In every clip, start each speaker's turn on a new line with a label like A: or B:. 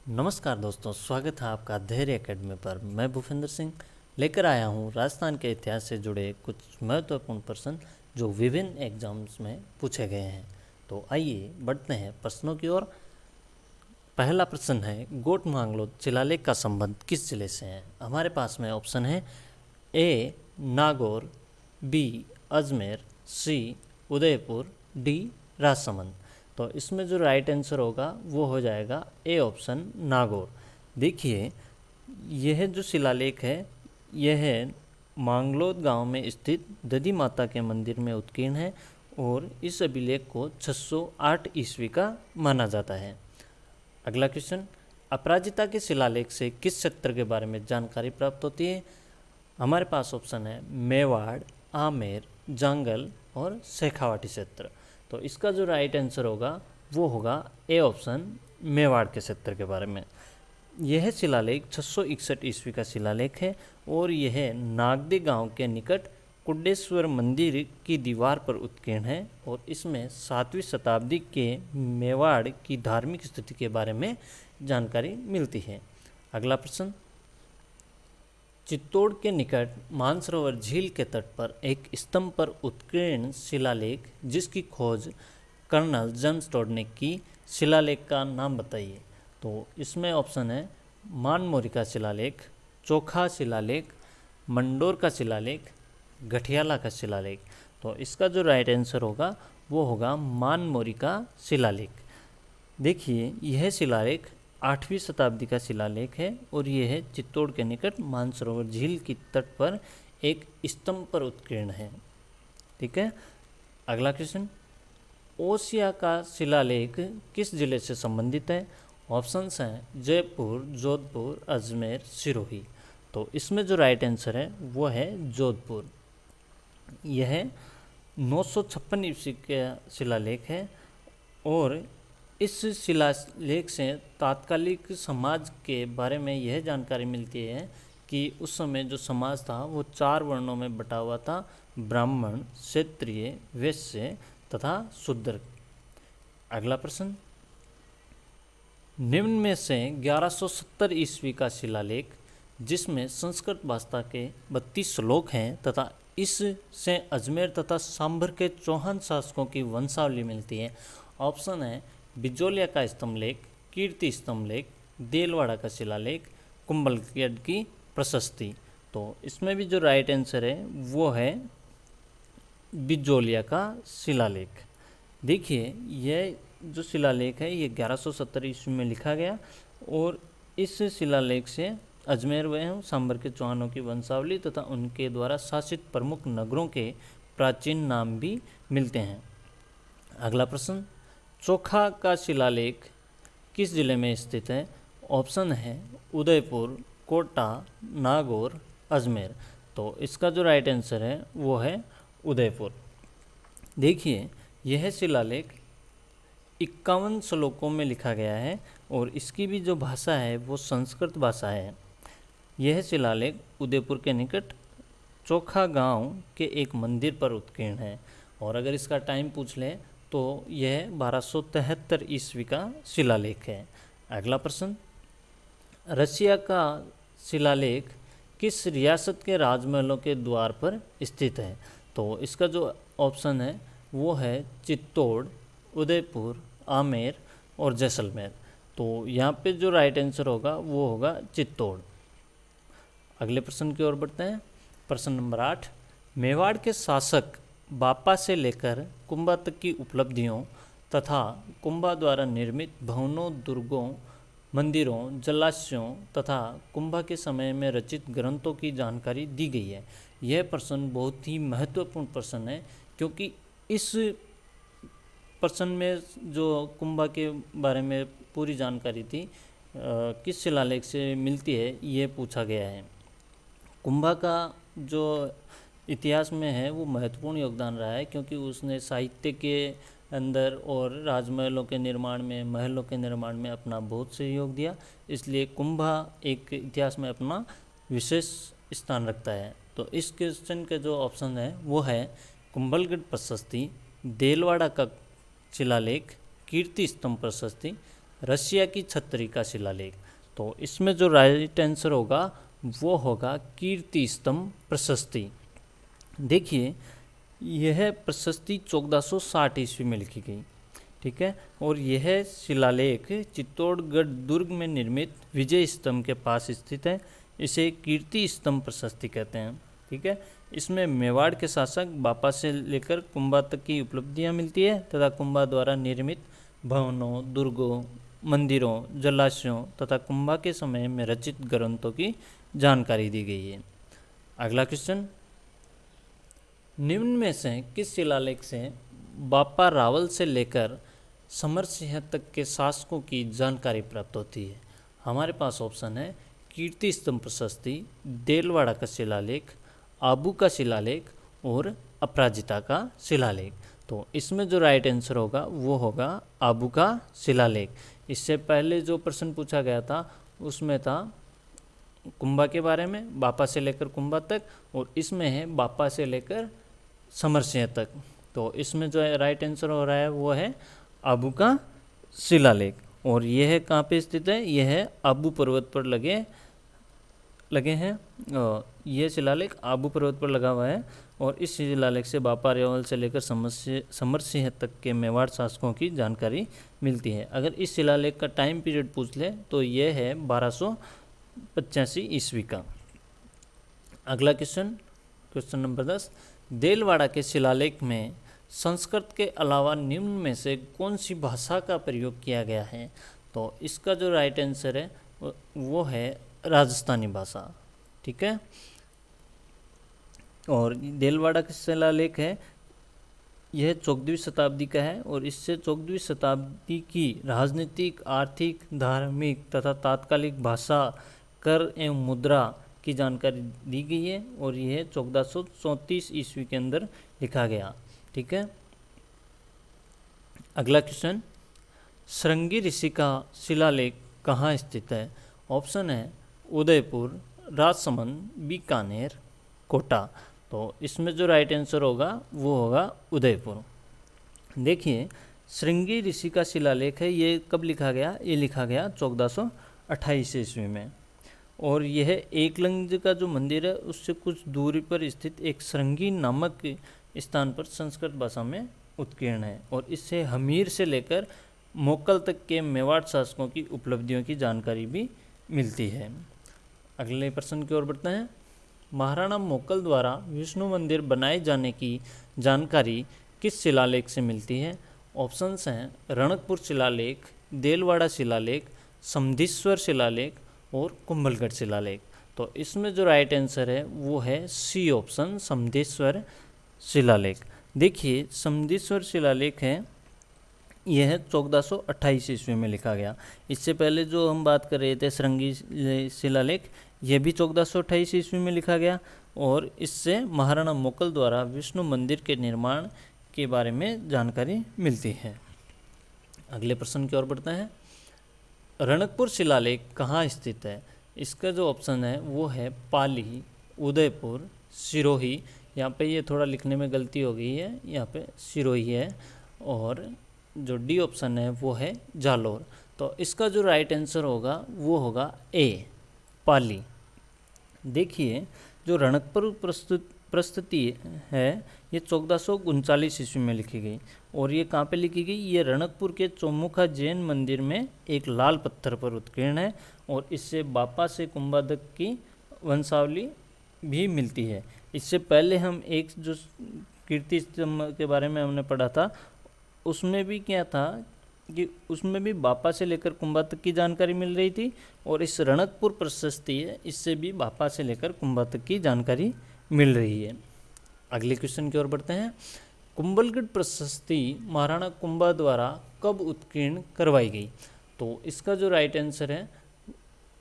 A: नमस्कार दोस्तों, स्वागत है आपका धैर्य एकेडमी पर। मैं भूपेंद्र सिंह लेकर आया हूँ राजस्थान के इतिहास से जुड़े कुछ महत्वपूर्ण प्रश्न जो विभिन्न एग्जाम्स में पूछे गए हैं। तो आइए बढ़ते हैं प्रश्नों की ओर। पहला प्रश्न है, गोट मांगलोद शिलालेख का संबंध किस जिले से है? हमारे पास में ऑप्शन है ए नागौर, बी अजमेर, सी उदयपुर, डी राजसमंद। तो इसमें जो राइट आंसर होगा वो हो जाएगा ए ऑप्शन नागौर। देखिए, यह जो शिलालेख है यह मांगलोद गांव में स्थित दधी माता के मंदिर में उत्कीर्ण है और इस अभिलेख को 608 ईस्वी का माना जाता है। अगला क्वेश्चन, अपराजिता के शिलालेख से किस क्षेत्र के बारे में जानकारी प्राप्त होती है? हमारे पास ऑप्शन है मेवाड़, आमेर, जांगल और शेखावाटी क्षेत्र। तो इसका जो राइट आंसर होगा वो होगा ए ऑप्शन मेवाड़ के क्षेत्र के बारे में। यह शिलालेख 661 ईस्वी का शिलालेख है और यह नागदे गांव के निकट कुड्डेश्वर मंदिर की दीवार पर उत्कीर्ण है और इसमें 7वीं शताब्दी के मेवाड़ की धार्मिक स्थिति के बारे में जानकारी मिलती है। अगला प्रश्न, चित्तौड़ के निकट मानसरोवर झील के तट पर एक स्तंभ पर उत्कीर्ण शिलालेख जिसकी खोज कर्नल जेम्स टोड ने की, शिलालेख का नाम बताइए। तो इसमें ऑप्शन है मानमोरी का शिलालेख, चोखा शिलालेख, मंडोर का शिलालेख, गठियाला का शिलालेख। तो इसका जो राइट आंसर होगा वो होगा मानमोरी का शिलालेख। देखिए, यह शिलालेख 8वीं शताब्दी का शिलालेख है और यह है चित्तौड़ के निकट मानसरोवर झील की तट पर एक स्तंभ पर उत्कीर्ण है। ठीक है। अगला क्वेश्चन, ओसिया का शिलालेख किस जिले से संबंधित है? ऑप्शंस हैं जयपुर, जोधपुर, अजमेर, सिरोही। तो इसमें जो राइट आंसर है वो है जोधपुर। यह 956 ईस्वी का शिलालेख है और इस शिलालेख से तात्कालिक समाज के बारे में यह जानकारी मिलती है कि उस समय जो समाज था वो 4 वर्णों में बटा हुआ था, ब्राह्मण, क्षत्रिय, वैश्य तथा शूद्र। अगला प्रश्न, निम्न में से 1170 ईस्वी का शिलालेख जिसमें संस्कृत भाषा के 32 श्लोक हैं तथा इससे अजमेर तथा सांभर के चौहान शासकों की वंशावली मिलती है। ऑप्शन है बिजोलिया का स्तंभलेख, कीर्ति स्तंभलेख, देलवाड़ा का शिलालेख, कुंभलगढ़ की प्रशस्ति। तो इसमें भी जो राइट आंसर है वो है बिजोलिया का शिलालेख। देखिए, यह जो शिलालेख है ये 1170 ईस्वी में लिखा गया और इस शिलालेख से अजमेर व सांभर के चौहानों की वंशावली तथा उनके द्वारा शासित प्रमुख नगरों के प्राचीन नाम भी मिलते हैं। अगला प्रश्न, चोखा का शिलालेख किस जिले में स्थित है? ऑप्शन है उदयपुर, कोटा, नागौर, अजमेर। तो इसका जो राइट आंसर है वो है उदयपुर। देखिए, यह शिलालेख 51 श्लोकों में लिखा गया है और इसकी भी जो भाषा है वो संस्कृत भाषा है। यह शिलालेख उदयपुर के निकट चोखा गांव के एक मंदिर पर उत्कीर्ण है और अगर इसका टाइम पूछ लें तो यह 1273 ईस्वी का शिलालेख है। अगला प्रश्न, रसिया का शिलालेख किस रियासत के राजमहलों के द्वार पर स्थित है? तो इसका जो ऑप्शन है वो है चित्तौड़, उदयपुर, आमेर और जैसलमेर। तो यहाँ पे जो राइट आंसर होगा वो होगा चित्तौड़। अगले प्रश्न की ओर बढ़ते हैं। प्रश्न नंबर 8, मेवाड़ के शासक बापा से लेकर कुंभा तक की उपलब्धियों तथा कुंभा द्वारा निर्मित भवनों, दुर्गों, मंदिरों, जलाशयों तथा कुंभा के समय में रचित ग्रंथों की जानकारी दी गई है। यह प्रश्न बहुत ही महत्वपूर्ण प्रश्न है क्योंकि इस प्रश्न में जो कुंभा के बारे में पूरी जानकारी थी किस शिलालेख से मिलती है ये पूछा गया है। कुंभा का जो इतिहास में है वो महत्वपूर्ण योगदान रहा है क्योंकि उसने साहित्य के अंदर और राजमहलों के निर्माण में, महलों के निर्माण में अपना बहुत सहयोग दिया, इसलिए कुंभा एक इतिहास में अपना विशेष स्थान रखता है। तो इस क्वेश्चन के जो ऑप्शन है वो है कुंभलगढ़ प्रशस्ति, देलवाड़ा का शिलालेख, कीर्ति स्तंभ प्रशस्ति रशिया की छतरी का शिलालेख। तो इसमें जो राइट आंसर होगा वो होगा कीर्ति स्तंभ प्रशस्ति। देखिए यह प्रशस्ति 1460 ईस्वी में लिखी गई, ठीक है। और यह शिलालेख चित्तौड़गढ़ दुर्ग में निर्मित विजय स्तंभ के पास स्थित है। इसे कीर्ति स्तंभ प्रशस्ति कहते हैं, ठीक है। इसमें मेवाड़ के शासक बापा से लेकर कुंभा तक की उपलब्धियां मिलती है तथा कुंभा द्वारा निर्मित भवनों, दुर्गों, मंदिरों, जलाशयों तथा कुंभा के समय में रचित ग्रंथों की जानकारी दी गई है। अगला क्वेश्चन, निम्न में से किस शिलालेख से बापा रावल से लेकर समर सिंह तक के शासकों की जानकारी प्राप्त होती है? हमारे पास ऑप्शन है कीर्ति स्तंभ प्रशस्ति, देलवाड़ा का शिलालेख, आबू का शिलालेख और अपराजिता का शिलालेख। तो इसमें जो राइट आंसर होगा वो होगा आबू का शिलालेख। इससे पहले जो प्रश्न पूछा गया था उसमें था कुंभा के बारे में, बापा से लेकर कुंभा तक, और इसमें है बापा से लेकर समर सिंह तक। तो इसमें जो राइट आंसर हो रहा है वो है आबू का शिलालेख। और यह कहाँ पे स्थित है? यह है आबू पर्वत पर लगे हैं। यह शिलालेख आबू पर्वत पर लगा हुआ है और इस शिलालेख से बापा रावल से लेकर समर सिंह तक के मेवाड़ शासकों की जानकारी मिलती है। अगर इस शिलालेख का टाइम पीरियड पूछ ले तो यह है 1285 ईस्वी का। अगला क्वेश्चन नंबर 10, देलवाड़ा के शिलालेख में संस्कृत के अलावा निम्न में से कौन सी भाषा का प्रयोग किया गया है? तो इसका जो राइट आंसर है वो है राजस्थानी भाषा, ठीक है। और देलवाड़ा का शिलालेख है यह 14वीं शताब्दी का है और इससे 14वीं शताब्दी की राजनीतिक, आर्थिक, धार्मिक तथा तात्कालिक भाषा, कर एवं मुद्रा की जानकारी दी गई है और यह 1434 ईस्वी के अंदर लिखा गया, ठीक है। अगला क्वेश्चन, श्रृंगी ऋषि का शिलालेख कहाँ स्थित है? ऑप्शन है उदयपुर, राजसमंद, बीकानेर, कोटा। तो इसमें जो राइट आंसर होगा वो होगा उदयपुर। देखिए श्रृंगी ऋषि का शिलालेख है, ये कब लिखा गया? ये लिखा गया 1428 ईस्वी में। और यह एकलिंग का जो मंदिर है उससे कुछ दूरी पर स्थित एक श्रृंगी नामक स्थान पर संस्कृत भाषा में उत्कीर्ण है और इससे हमीर से लेकर मोकल तक के मेवाड़ शासकों की उपलब्धियों की जानकारी भी मिलती है। अगले प्रश्न की ओर बढ़ते हैं। महाराणा मोकल द्वारा विष्णु मंदिर बनाए जाने की जानकारी किस शिलालेख से मिलती है? ऑप्शंस हैं रणकपुर शिलालेख, देलवाड़ा शिलालेख, समधिश्वर शिलालेख और कुंभलगढ़ शिलालेख। तो इसमें जो राइट आंसर है वो है सी ऑप्शन, समधिश्वर शिलालेख। देखिए समधिश्वर शिलालेख है यह 1428 ईस्वी में लिखा गया। इससे पहले जो हम बात कर रहे थे श्रृंगी शिलालेख, यह भी 1428 ईस्वी में लिखा गया और इससे महाराणा मोकल द्वारा विष्णु मंदिर के निर्माण के बारे में जानकारी मिलती है। अगले प्रश्न की ओर बढ़ते हैं। रणकपुर शिलालेख कहाँ स्थित है? इसका जो ऑप्शन है वो है पाली, उदयपुर, सिरोही। यहाँ पे ये थोड़ा लिखने में गलती हो गई है, यहाँ पे सिरोही है। और जो डी ऑप्शन है वो है जालोर। तो इसका जो राइट आंसर होगा वो होगा ए, पाली। देखिए जो रणकपुर प्रस्तुति है ये 1439 ईस्वी में लिखी गई और ये कहाँ पे लिखी गई? ये रणकपुर के चौमुखा जैन मंदिर में एक लाल पत्थर पर उत्कीर्ण है और इससे बापा से कुंभादक की वंशावली भी मिलती है। इससे पहले हम एक जो कीर्ति स्तंभ के बारे में हमने पढ़ा था उसमें भी क्या था कि उसमें भी बापा से लेकर कुंभा तक की जानकारी मिल रही थी और इस रणकपुर प्रशस्ति है इससे भी बापा से लेकर कुंभा तक की जानकारी मिल रही है। अगले क्वेश्चन की ओर बढ़ते हैं। कुंभलगढ़ प्रशस्ति महाराणा कुंभा द्वारा कब उत्कीर्ण करवाई गई? तो इसका जो राइट आंसर है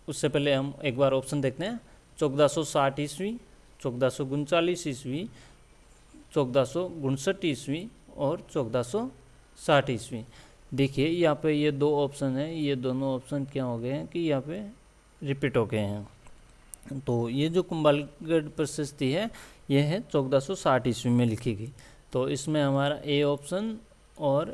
A: उससे पहले हम एक बार ऑप्शन देखते हैं। 1460 ईस्वी, 1439 ईस्वी, 1459 ईस्वी और 1460 ईस्वी। देखिए यहाँ पे ये दो ऑप्शन है, ये दोनों ऑप्शन क्या हो गए हैं कि यहाँ पे रिपीट हो गए हैं। तो ये जो कुंभलगढ़ प्रशस्ति है यह है 1460 ईस्वी में लिखी गई। तो इसमें हमारा ए ऑप्शन और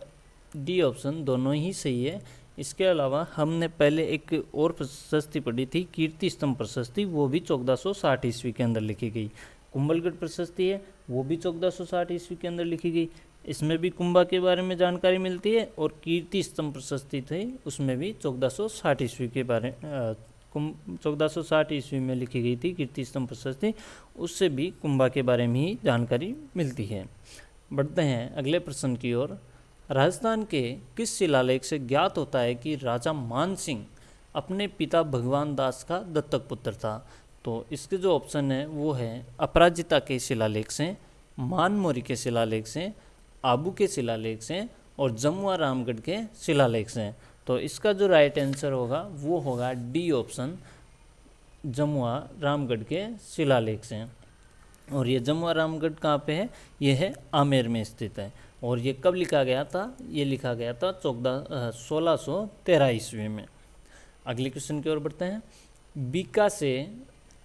A: डी ऑप्शन दोनों ही सही है। इसके अलावा हमने पहले एक और प्रशस्ति पढ़ी थी, कीर्ति स्तंभ प्रशस्ति, वो भी 1460 ईस्वी के अंदर लिखी गई। कुंभलगढ़ प्रशस्ति है, वो भी 1460 ईस्वी के अंदर लिखी गई। इसमें भी कुंभा के बारे में जानकारी मिलती है। और कीर्ति स्तंभ प्रशस्ति थी, उसमें भी 1460 ईस्वी के बारे 1460 ईस्वी में लिखी गई थी कीर्ति स्तंभ प्रशस्ति, उससे भी कुंभा के बारे में ही जानकारी मिलती है। बढ़ते हैं अगले प्रश्न की ओर। राजस्थान के किस शिलालेख से ज्ञात होता है कि राजा मान सिंह अपने पिता भगवान दास का दत्तक पुत्र था? तो इसके जो ऑप्शन है वो है अपराजिता के शिलालेख से, मानमोरी के शिलालेख से, आबू के शिलालेख से और जमुआ रामगढ़ के शिलालेख से। तो इसका जो राइट आंसर होगा वो होगा डी ऑप्शन, जमुआ रामगढ़ के शिलालेख से। और ये जमुआ रामगढ़ कहाँ पे है? ये है आमेर में स्थित है। और ये कब लिखा गया था? ये लिखा गया था 1613 ईस्वी में। अगले क्वेश्चन की ओर बढ़ते हैं। बीका से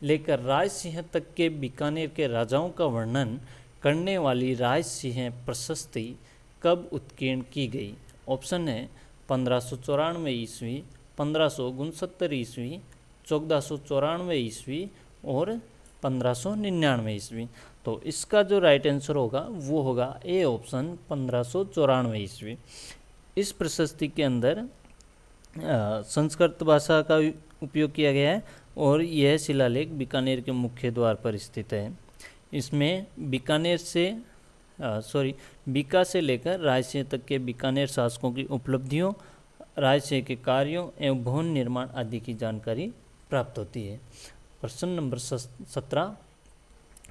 A: लेकर राजसिंह तक के बीकानेर के राजाओं का वर्णन करने वाली राजसिंह प्रशस्ति कब उत्कीर्ण की गई? ऑप्शन है 1594 ईस्वी, 1569 ईस्वी, 1494 ईस्वी और 1599 ईस्वी। तो इसका जो राइट आंसर होगा वो होगा ए ऑप्शन, 1594 ईस्वी। इस प्रशस्ति के अंदर संस्कृत भाषा का उपयोग किया गया है और यह शिलालेख बीकानेर के मुख्य द्वार पर स्थित है। इसमें बीका से लेकर रायसेन तक के बीकानेर शासकों की उपलब्धियों, रायसेन के कार्यों एवं भवन निर्माण आदि की जानकारी प्राप्त होती है। प्रश्न नंबर 17।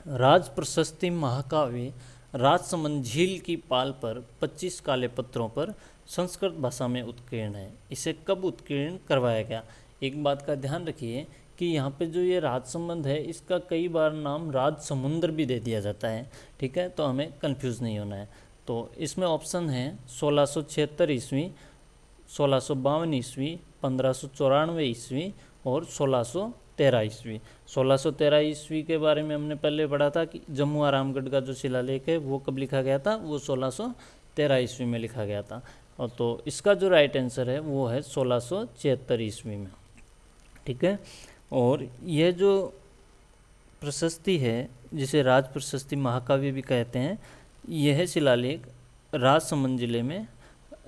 A: राज प्रशस्ति महाकाव्य राजसमंद झील की पाल पर 25 काले पत्थरों पर संस्कृत भाषा में उत्कीर्ण है। इसे कब उत्कीर्ण करवाया गया? एक बात का ध्यान रखिए कि यहाँ पे जो ये राजसमंद है इसका कई बार नाम राजसमुंद्र भी दे दिया जाता है, ठीक है, तो हमें कंफ्यूज नहीं होना है। तो इसमें ऑप्शन है 1676 ईस्वी, 1652 ईस्वी, 1594 ईस्वी और 1613 ईस्वी। 1613 ईस्वी के बारे में हमने पहले पढ़ा था कि जमुआ रामगढ़ का जो शिलालेख है वो कब लिखा गया था? वो 1613 ईस्वी में लिखा गया था। और तो इसका जो राइट आंसर है वो है 1676 ईस्वी में, ठीक है। और यह जो प्रशस्ति है जिसे राज प्रशस्ति महाकाव्य भी कहते हैं, यह शिलालेख राजसमंद जिले में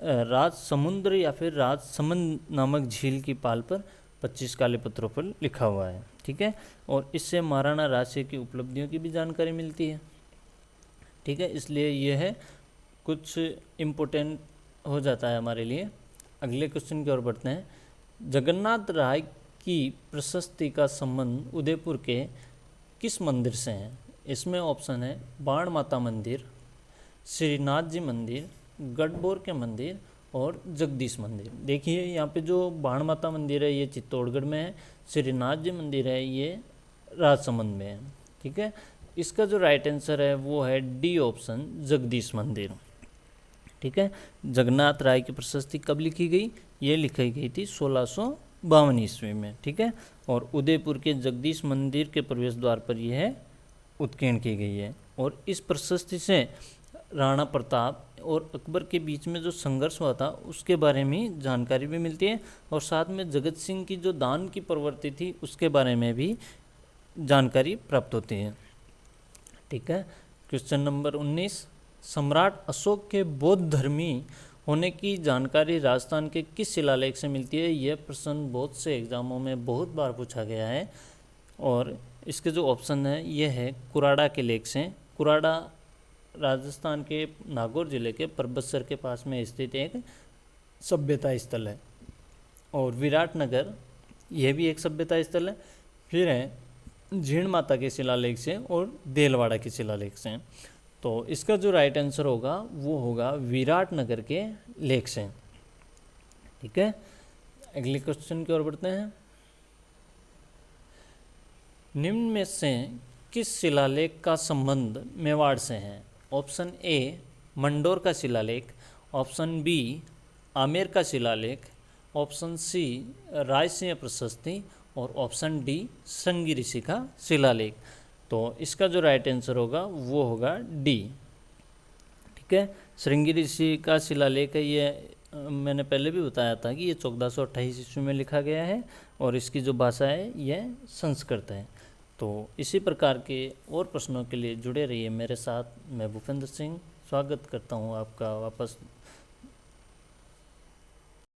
A: राजसमुंद्र या फिर राजसमंद नामक झील की पाल पर 25 काले पत्थरों पर लिखा हुआ है, ठीक है। और इससे महाराणा राजसिंह की उपलब्धियों की भी जानकारी मिलती है, ठीक है, इसलिए यह है कुछ इम्पोर्टेंट हो जाता है हमारे लिए। अगले क्वेश्चन की ओर बढ़ते हैं। जगन्नाथ राय की प्रशस्ति का संबंध उदयपुर के किस मंदिर से है? इसमें ऑप्शन है बाण माता मंदिर, श्रीनाथ जी मंदिर, गढ़बोर के मंदिर और जगदीश मंदिर। देखिए यहाँ पे जो बाण माता मंदिर है ये चित्तौड़गढ़ में है, श्रीनाथ जी मंदिर है ये राजसमंद में है, ठीक है। इसका जो राइट आंसर है वो है डी ऑप्शन, जगदीश मंदिर, ठीक है। जगन्नाथ राय की प्रशस्ति कब लिखी गई? ये लिखी गई थी 1652 ईस्वी में, ठीक है। और उदयपुर के जगदीश मंदिर के प्रवेश द्वार पर यह उत्कीर्ण की गई है। और इस प्रशस्ति से राणा प्रताप और अकबर के बीच में जो संघर्ष हुआ था उसके बारे में जानकारी भी मिलती है और साथ में जगत सिंह की जो दान की प्रवृत्ति थी उसके बारे में भी जानकारी प्राप्त होती है, ठीक है। Question number 19। सम्राट अशोक के बौद्ध धर्मी होने की जानकारी राजस्थान के किस शिलालेख से मिलती है? यह प्रश्न बहुत से एग्जामों में बहुत बार पूछा गया है और इसके जो ऑप्शन है यह है कुराड़ा के लेख से। कुराड़ा राजस्थान के नागौर जिले के परबतसर के पास में स्थित एक सभ्यता स्थल है। और विराटनगर यह भी एक सभ्यता स्थल है। फिर है झीण माता के शिलालेख से और देलवाड़ा के शिलालेख से। तो इसका जो राइट आंसर होगा वो होगा विराटनगर के लेख से, ठीक है। अगले क्वेश्चन की ओर बढ़ते हैं। निम्न में से किस शिलालेख का संबंध मेवाड़ से है? ऑप्शन ए मंडोर का शिलालेख, ऑप्शन बी आमेर का शिलालेख, ऑप्शन सी रायसिंह प्रशस्ति और ऑप्शन डी श्रृंगी ऋषि का शिलालेख। तो इसका जो राइट आंसर होगा वो होगा डी, ठीक है। श्रृंगी ऋषि का शिलालेख है, ये मैंने पहले भी बताया था कि ये 1428 ईस्वी में लिखा गया है और इसकी जो भाषा है यह संस्कृत है। तो इसी प्रकार के और प्रश्नों के लिए जुड़े रहिए मेरे साथ। मैं भूपेंद्र सिंह स्वागत करता हूँ आपका वापस